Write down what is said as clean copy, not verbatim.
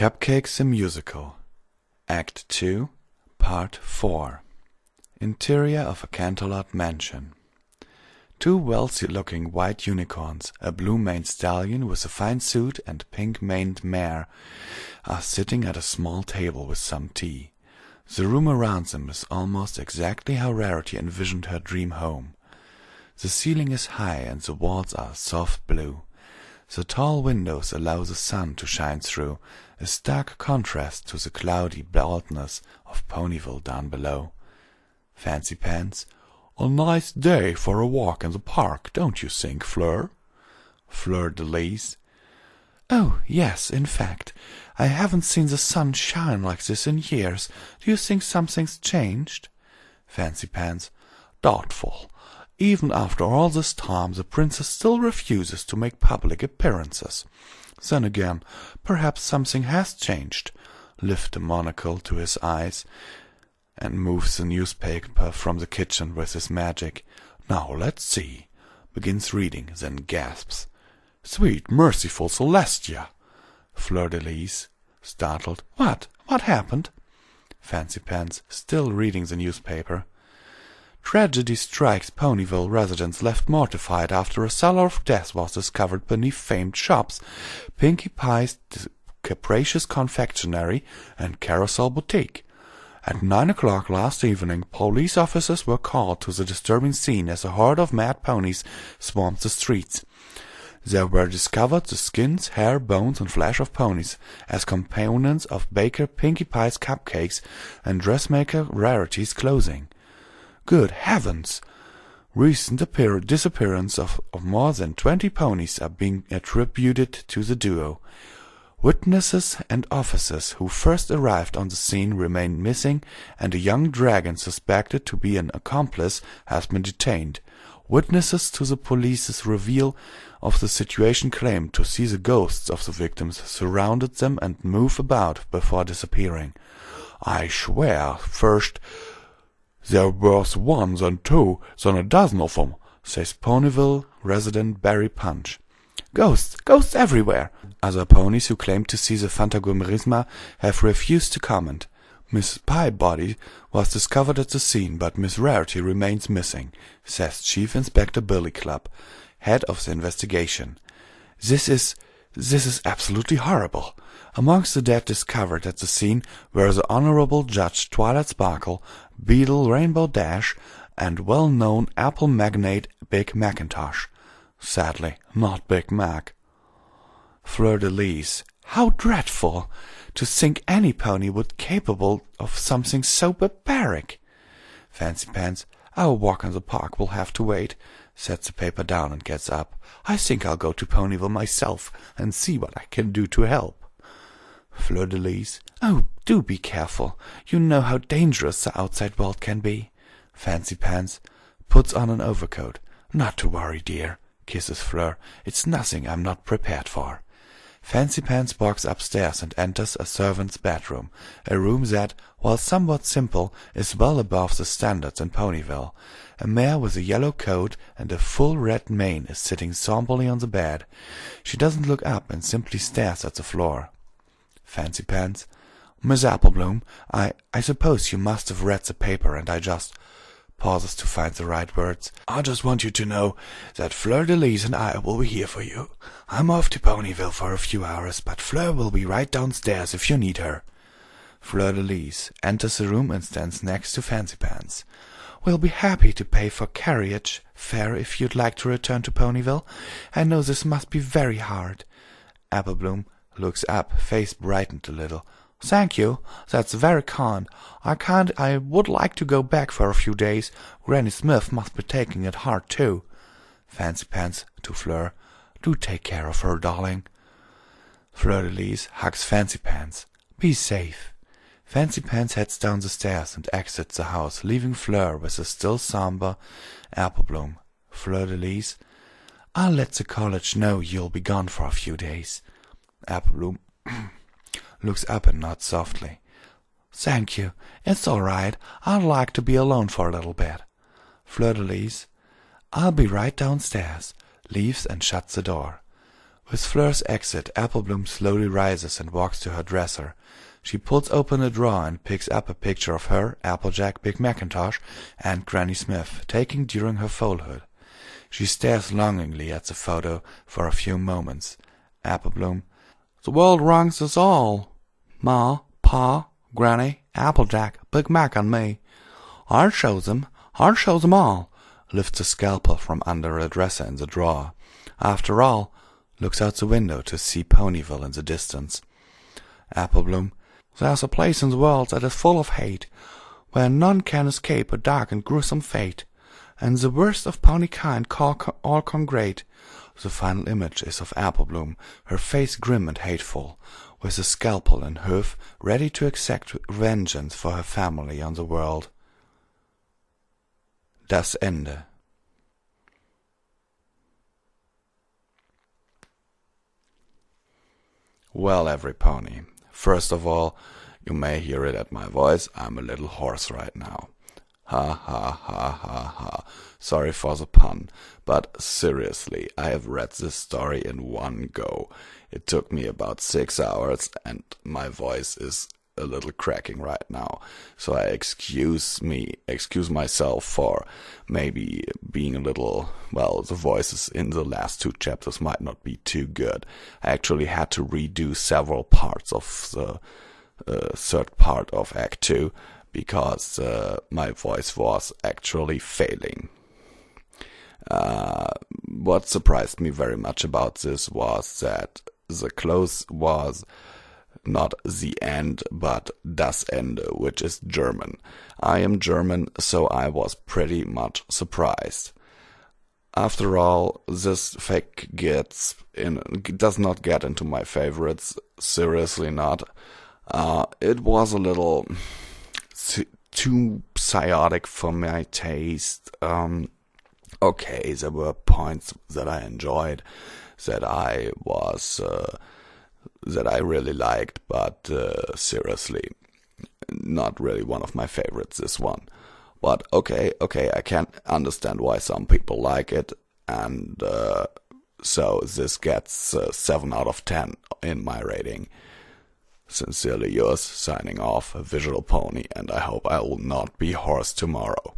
Cupcakes the Musical, Act 2, Part 4. Interior of a Canterlot mansion. Two wealthy-looking white unicorns, a blue-maned stallion with a fine suit and pink-maned mare, are sitting at a small table with some tea. The room around them is almost exactly how Rarity envisioned her dream home. The ceiling is high and the walls are soft blue. The tall windows allow the sun to shine through, a stark contrast to the cloudy baldness of Pony&Wolf down below. Fancy Pants: "A nice day for a walk in the park, don't you think, Fleur?" Fleur de Lis: "Oh, yes, in fact. I haven't seen the sun shine like this in years. Do you think something's changed?" Fancy Pants: "Doubtful. Even after all this time, the princess still refuses to make public appearances. Then again, perhaps something has changed." Lift the monocle to his eyes and moves the newspaper from the kitchen with his magic. "Now let's see." Begins reading, then gasps. "Sweet, merciful Celestia!" Fleur de Lis, startled: What happened?" Fancy Pants, still reading the newspaper. "Tragedy strikes Pony&Wolf residents left mortified after a cellar of death was discovered beneath famed shops, Pinkie Pie's Capricious Confectionery and Carousel Boutique. At 9 o'clock last evening, police officers were called to the disturbing scene as a horde of mad ponies swarmed the streets. There were discovered the skins, hair, bones, and flesh of ponies as components of Baker Pinkie Pie's cupcakes and dressmaker Rarity's clothing. Good heavens! Recent disappearance of more than 20 ponies are being attributed to the duo. Witnesses and officers who first arrived on the scene remain missing, and a young dragon suspected to be an accomplice has been detained. Witnesses to the police's reveal of the situation claim to see the ghosts of the victims surrounded them and move about before disappearing. I swear, first there was one, then two, then a dozen of 'em, says Pony&Wolf resident Barry Punch. Ghosts everywhere. Other ponies who claim to see the Phantasmagoria have refused to comment. Miss Pie body was discovered at the scene, but Miss Rarity remains missing, says Chief Inspector Billy Club, head of the investigation. This is absolutely horrible. Amongst the dead discovered at the scene were the Honorable Judge Twilight Sparkle, Beadle Rainbow Dash, and well-known Apple magnate Big Macintosh. Sadly, not Big Mac. Fleur de Lis: "How dreadful! To think any pony would capable of something so barbaric." Fancy Pants: "Our walk in the park will have to wait," sets the paper down and gets up. "I think I'll go to Pony&Wolf myself and see what I can do to help." Fleur de Lis: "Oh, do be careful. You know how dangerous the outside world can be." Fancy Pants puts on an overcoat. "Not to worry, dear," kisses Fleur. "It's nothing I'm not prepared for." Fancy Pants walks upstairs and enters a servant's bedroom, a room that, while somewhat simple, is well above the standards in Ponyville. A mare with a yellow coat and a full red mane is sitting somberly on the bed. She doesn't look up and simply stares at the floor. Fancy Pants: "Miss Applebloom, I suppose you must have read the paper, and I just—" pauses to find the right words. "I just want you to know that Fleur de Lis and I will be here for you. I'm off to Ponyville for a few hours, but Fleur will be right downstairs if you need her." Fleur de Lis enters the room and stands next to Fancy Pants. "We'll be happy to pay for carriage fare if you'd like to return to Ponyville. I know this must be very hard." Applebloom looks up, face brightened a little. "Thank you. That's very kind. I would like to go back for a few days. Granny Smith must be taking it hard, too." Fancy Pants to Fleur: "Do take care of her, darling." Fleur de Lis hugs Fancy Pants. "Be safe." Fancy Pants heads down the stairs and exits the house, leaving Fleur with a still somber Applebloom. Fleur de Lis: "I'll let the college know you'll be gone for a few days." Applebloom looks up and nods softly. "Thank you. It's all right. I'd like to be alone for a little bit." Fleur de Lis: "I'll be right downstairs," leaves and shuts the door. With Fleur's exit, Applebloom slowly rises and walks to her dresser. She pulls open a drawer and picks up a picture of her, Applejack, Big Macintosh, and Granny Smith, taken during her foalhood. She stares longingly at the photo for a few moments. Applebloom: "The world wrongs us all. Ma, Pa, Granny, Applejack, Big Mac, and me. I'll show them all," lifts a scalpel from under a dresser in the drawer. After all, looks out the window to see Ponyville in the distance. Applebloom: "There's a place in the world that is full of hate, where none can escape a dark and gruesome fate, and the worst of pony kind all congregate." The final image is of Applebloom, her face grim and hateful, with a scalpel and hoof, ready to exact vengeance for her family on the world. Das Ende. Well, every pony, first of all, you may hear it at my voice, I'm a little hoarse right now. Ha ha ha ha ha. Sorry for the pun, but seriously, I have read this story in one go. It took me about 6 hours and my voice is a little cracking right now. So I excuse myself for maybe being a little, well, the voices in the last 2 chapters might not be too good. I actually had to redo several parts of the third part of Act 2 because my voice was actually failing. What surprised me very much about this was that the close was not the end, but das Ende, which is German. I am German, so I was pretty much surprised. After all, this fic does not get into my favorites, seriously not. It was a little too chaotic for my taste. Okay, there were points that I enjoyed, that I really liked, but seriously, not really one of my favorites, this one. But okay, I can understand why some people like it, and so this gets 7 out of 10 in my rating. Sincerely yours, signing off, Visual Pony, and I hope I will not be hoarse tomorrow.